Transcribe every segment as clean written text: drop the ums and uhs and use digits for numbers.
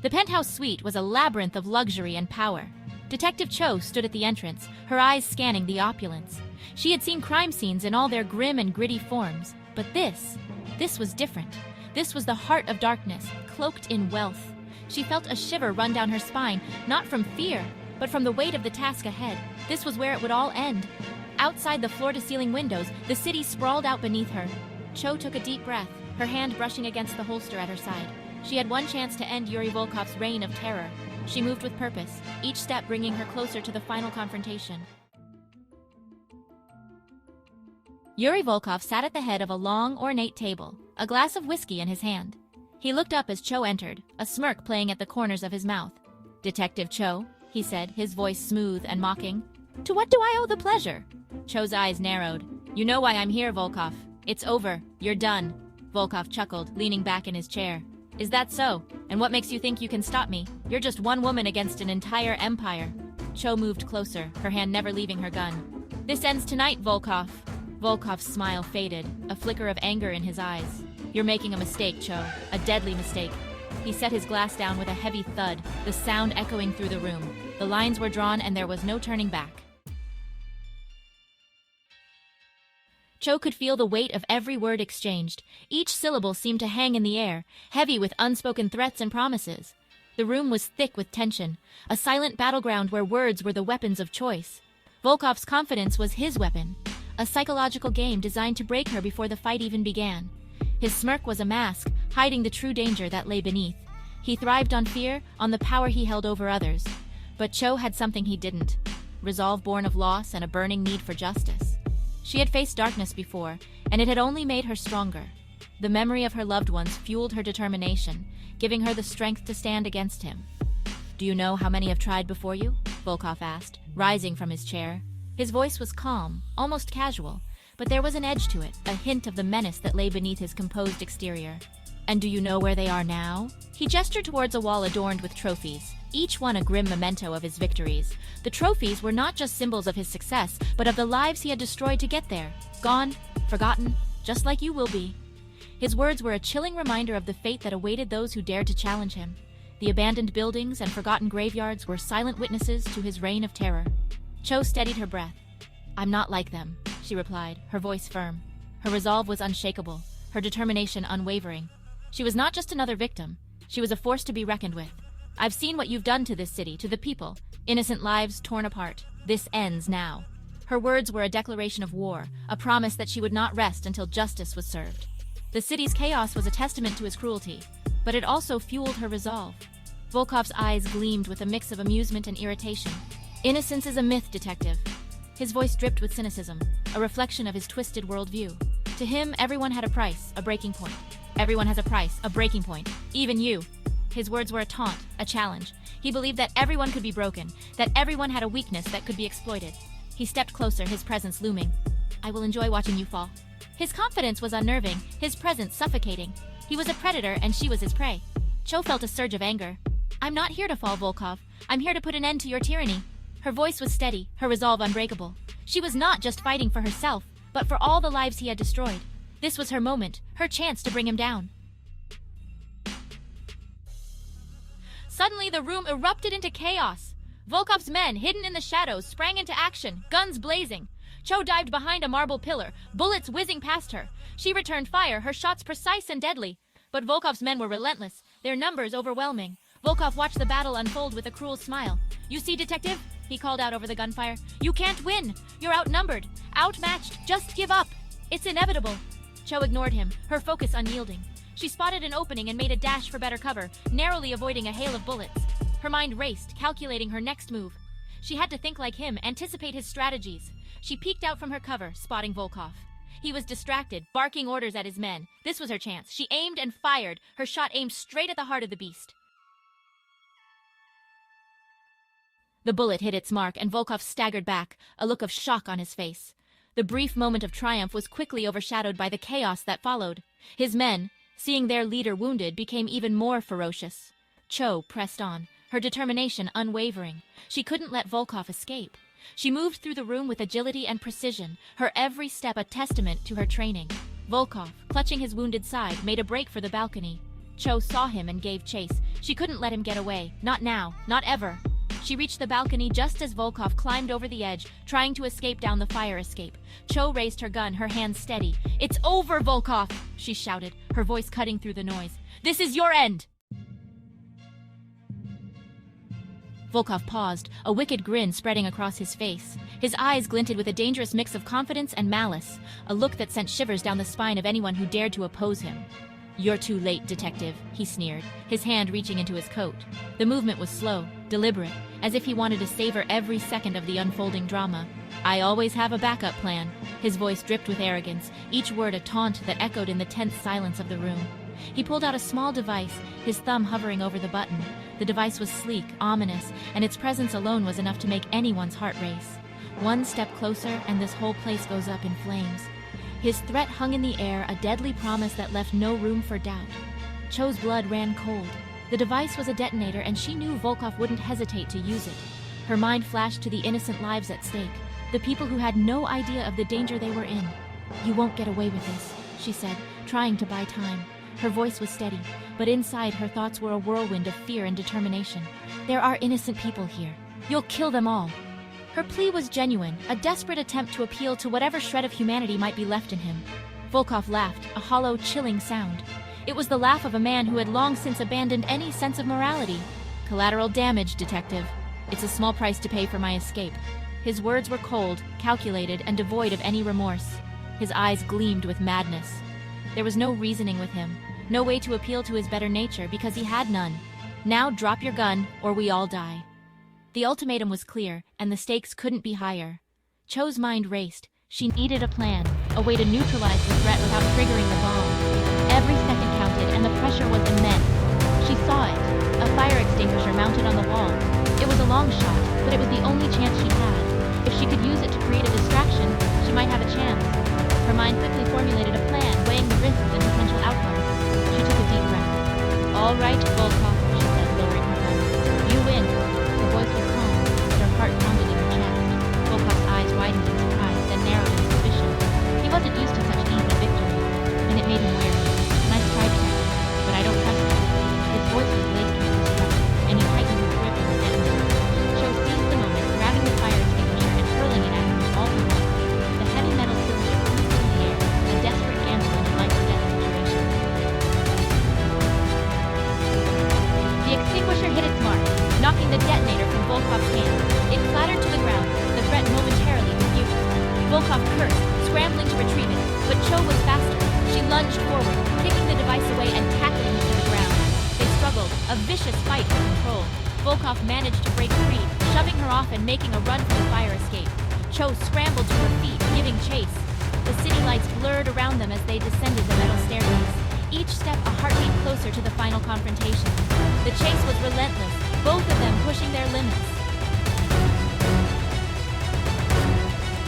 The penthouse suite was a labyrinth of luxury and power. Detective Cho stood at the entrance, her eyes scanning the opulence. She had seen crime scenes in all their grim and gritty forms, but this was different. This was the heart of darkness, cloaked in wealth. She felt a shiver run down her spine, not from fear, but from the weight of the task ahead. This was where it would all end. Outside the floor-to-ceiling windows, the city sprawled out beneath her. Cho took a deep breath, her hand brushing against the holster at her side. She had one chance to end Yuri Volkov's reign of terror. She moved with purpose, each step bringing her closer to the final confrontation. Yuri Volkov sat at the head of a long, ornate table, a glass of whiskey in his hand. He looked up as Cho entered, a smirk playing at the corners of his mouth. "Detective Cho," he said, his voice smooth and mocking. "To what do I owe the pleasure?" Cho's eyes narrowed. "You know why I'm here, Volkov. It's over. You're done." Volkov chuckled, leaning back in his chair. "Is that so? And what makes you think you can stop me? You're just one woman against an entire empire." Cho moved closer, her hand never leaving her gun. "This ends tonight, Volkov." Volkov's smile faded, a flicker of anger in his eyes. "You're making a mistake, Cho. A deadly mistake." He set his glass down with a heavy thud, the sound echoing through the room. The lines were drawn and there was no turning back. Cho could feel the weight of every word exchanged. Each syllable seemed to hang in the air, heavy with unspoken threats and promises. The room was thick with tension, a silent battleground where words were the weapons of choice. Volkov's confidence was his weapon, a psychological game designed to break her before the fight even began. His smirk was a mask, hiding the true danger that lay beneath. He thrived on fear, on the power he held over others. But Cho had something he didn't: resolve born of loss and a burning need for justice. She had faced darkness before, and it had only made her stronger. The memory of her loved ones fueled her determination, giving her the strength to stand against him. "Do you know how many have tried before you?" Volkov asked, rising from his chair. His voice was calm, almost casual, but there was an edge to it, a hint of the menace that lay beneath his composed exterior. "And do you know where they are now?" He gestured towards a wall adorned with trophies, each one a grim memento of his victories. The trophies were not just symbols of his success, but of the lives he had destroyed to get there. Gone, forgotten, just like you will be. His words were a chilling reminder of the fate that awaited those who dared to challenge him. The abandoned buildings and forgotten graveyards were silent witnesses to his reign of terror. Cho steadied her breath. "I'm not like them," she replied, her voice firm. Her resolve was unshakable, her determination unwavering. She was not just another victim. She was a force to be reckoned with. "I've seen what you've done to this city, to the people. Innocent lives torn apart. This ends now." Her words were a declaration of war, a promise that she would not rest until justice was served. The city's chaos was a testament to his cruelty, but it also fueled her resolve. Volkov's eyes gleamed with a mix of amusement and irritation. "Innocence is a myth, detective." His voice dripped with cynicism, a reflection of his twisted worldview. To him, everyone had a price, a breaking point. Everyone has a price, a breaking point. Even you. His words were a taunt, a challenge. He believed that everyone could be broken, that everyone had a weakness that could be exploited. He stepped closer, his presence looming. "I will enjoy watching you fall." His confidence was unnerving, his presence suffocating. He was a predator and she was his prey. Cho felt a surge of anger. "I'm not here to fall, Volkov. I'm here to put an end to your tyranny." Her voice was steady, her resolve unbreakable. She was not just fighting for herself, but for all the lives he had destroyed. This was her moment, her chance to bring him down. Suddenly, the room erupted into chaos. Volkov's men, hidden in the shadows, sprang into action, guns blazing. Cho dived behind a marble pillar, bullets whizzing past her. She returned fire, her shots precise and deadly. But Volkov's men were relentless, their numbers overwhelming. Volkov watched the battle unfold with a cruel smile. "You see, detective?" he called out over the gunfire. "You can't win. You're outnumbered, outmatched. Just give up. It's inevitable." Cho ignored him, her focus unyielding. She spotted an opening and made a dash for better cover, narrowly avoiding a hail of bullets. Her mind raced, calculating her next move. She had to think like him, anticipate his strategies. She peeked out from her cover, spotting Volkov. He was distracted, barking orders at his men. This was her chance. She aimed and fired, her shot aimed straight at the heart of the beast. The bullet hit its mark, and Volkov staggered back, a look of shock on his face. The brief moment of triumph was quickly overshadowed by the chaos that followed. His men, seeing their leader wounded, became even more ferocious. Cho pressed on, her determination unwavering. She couldn't let Volkov escape. She moved through the room with agility and precision, her every step a testament to her training. Volkov, clutching his wounded side, made a break for the balcony. Cho saw him and gave chase. She couldn't let him get away. Not now. Not ever. She reached the balcony just as Volkov climbed over the edge, trying to escape down the fire escape. Cho raised her gun, her hands steady. "It's over, Volkov!" she shouted, her voice cutting through the noise. "This is your end!" Volkov paused, a wicked grin spreading across his face. His eyes glinted with a dangerous mix of confidence and malice, a look that sent shivers down the spine of anyone who dared to oppose him. "You're too late, detective," he sneered, his hand reaching into his coat. The movement was slow, deliberate, as if he wanted to savor every second of the unfolding drama. "I always have a backup plan." His voice dripped with arrogance, each word a taunt that echoed in the tense silence of the room. He pulled out a small device, his thumb hovering over the button. The device was sleek, ominous, and its presence alone was enough to make anyone's heart race. One step closer, and this whole place goes up in flames. His threat hung in the air, a deadly promise that left no room for doubt. Cho's blood ran cold. The device was a detonator, and she knew Volkov wouldn't hesitate to use it. Her mind flashed to the innocent lives at stake, the people who had no idea of the danger they were in. "You won't get away with this," she said, trying to buy time. Her voice was steady, but inside her thoughts were a whirlwind of fear and determination. "There are innocent people here. You'll kill them all." Her plea was genuine, a desperate attempt to appeal to whatever shred of humanity might be left in him. Volkov laughed, a hollow, chilling sound. It was the laugh of a man who had long since abandoned any sense of morality. "Collateral damage, detective. It's a small price to pay for my escape." His words were cold, calculated, and devoid of any remorse. His eyes gleamed with madness. There was no reasoning with him, no way to appeal to his better nature because he had none. "Now drop your gun, or we all die." The ultimatum was clear, and the stakes couldn't be higher. Cho's mind raced. She needed a plan, a way to neutralize the threat without triggering the bomb. Every second counted, and the pressure was immense. She saw it, a fire extinguisher mounted on the wall. It was a long shot, but it was the only chance she had. If she could use it to create a distraction, she might have a chance. Her mind quickly formulated a plan, weighing the risks and potential outcomes. She took a deep breath. "All right, Volkov," she said, lowering her gun. "You win." Her voice was calm, but her heart pounded in her chest. Volkov's eyes widened in surprise, then narrowed in suspicion. He wasn't used to such easy victories, and it made him wary. "Nice try, detective, but I don't trust you." His voice was laced with distrust, and he tightened his grip on the detonator. Cho seized the moment, grabbing the fire extinguisher and hurling it at him all at once. The heavy metal cylinder flew through the air, a desperate gamble in a life-or-death situation. The extinguisher hit its mark, knocking the detonator from Volkov's hand. It clattered to the ground, the threat momentarily diffused. Volkov cursed, scrambling to retrieve it, but Cho was faster. She lunged forward, kicking the device away and tackling him to the ground. They struggled, a vicious fight for control. Volkov managed to break free, shoving her off and making a run for the fire escape. Cho scrambled to her feet, giving chase. The city lights blurred around them as they descended the metal staircase, each step a heartbeat closer to the final confrontation. The chase was relentless, both of them pushing their limits.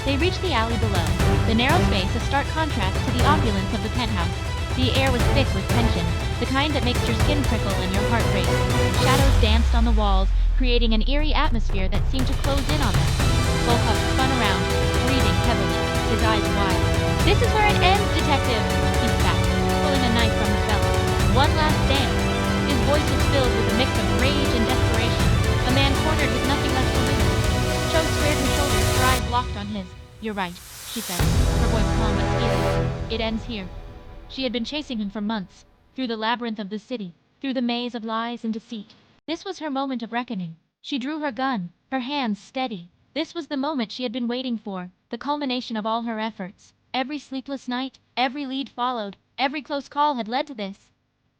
They reached the alley below, the narrow space a stark contrast to the opulence of the penthouse. The air was thick with tension, the kind that makes your skin prickle and your heart race. Shadows danced on the walls, creating an eerie atmosphere that seemed to close in on them. Volkov spun around, breathing heavily, his eyes wide. "This is where it ends, detective," he spat, pulling a knife from his belt. "One last dance." His voice was filled with a mix of rage and desperation, a man cornered with nothing left to lose. Cho squared her shoulders, her eyes locked on his. "You're right," she said, her voice calm but steely. "It ends here." She had been chasing him for months, through the labyrinth of the city, through the maze of lies and deceit. This was her moment of reckoning. She drew her gun, her hands steady. This was the moment she had been waiting for, the culmination of all her efforts. Every sleepless night, every lead followed, every close call had led to this.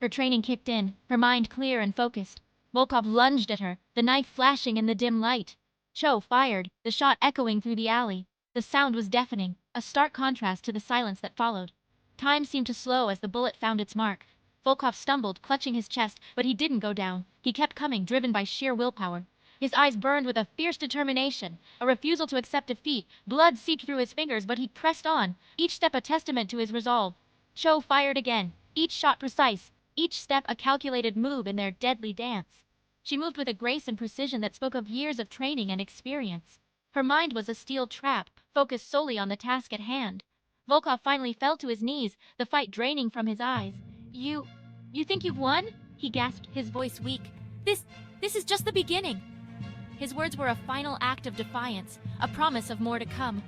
Her training kicked in, her mind clear and focused. Volkov lunged at her, the knife flashing in the dim light. Cho fired, the shot echoing through the alley. The sound was deafening, a stark contrast to the silence that followed. Time seemed to slow as the bullet found its mark. Volkov stumbled, clutching his chest, but he didn't go down. He kept coming, driven by sheer willpower. His eyes burned with a fierce determination, a refusal to accept defeat. Blood seeped through his fingers, but he pressed on, each step a testament to his resolve. Cho fired again, each shot precise, each step a calculated move in their deadly dance. She moved with a grace and precision that spoke of years of training and experience. Her mind was a steel trap, focused solely on the task at hand. Volkov finally fell to his knees, the fight draining from his eyes. "You You think you've won? He gasped, his voice weak. This is just the beginning. His words were a final act of defiance, a promise of more to come.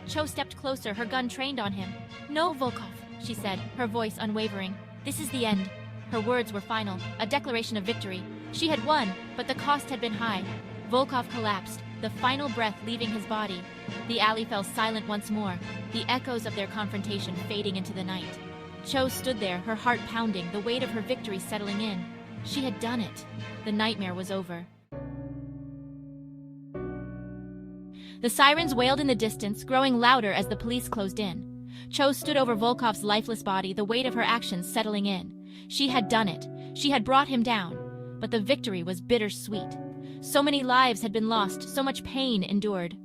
Cho stepped closer, her gun trained on him. No, Volkov, she said, her voice unwavering. This is the end. Her words were final, a declaration of victory. She had won, but the cost had been high. Volkov collapsed, the final breath leaving his body. The alley fell silent once more, the echoes of their confrontation fading into the night. Cho stood there, her heart pounding, the weight of her victory settling in. She had done it. The nightmare was over. The sirens wailed in the distance, growing louder as the police closed in. Cho stood over Volkov's lifeless body, the weight of her actions settling in. She had done it. She had brought him down. But the victory was bittersweet. So many lives had been lost, so much pain endured.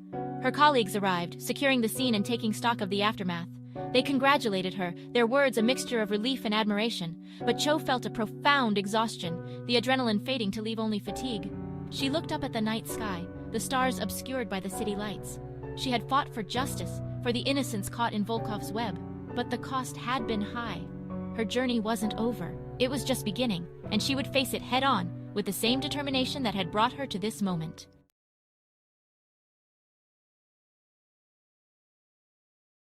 Her colleagues arrived, securing the scene and taking stock of the aftermath. They congratulated her, their words a mixture of relief and admiration. But Cho felt a profound exhaustion, the adrenaline fading to leave only fatigue. She looked up at the night sky, the stars obscured by the city lights. She had fought for justice, for the innocents caught in Volkov's web. But the cost had been high. Her journey wasn't over. It was just beginning, and she would face it head-on, with the same determination that had brought her to this moment.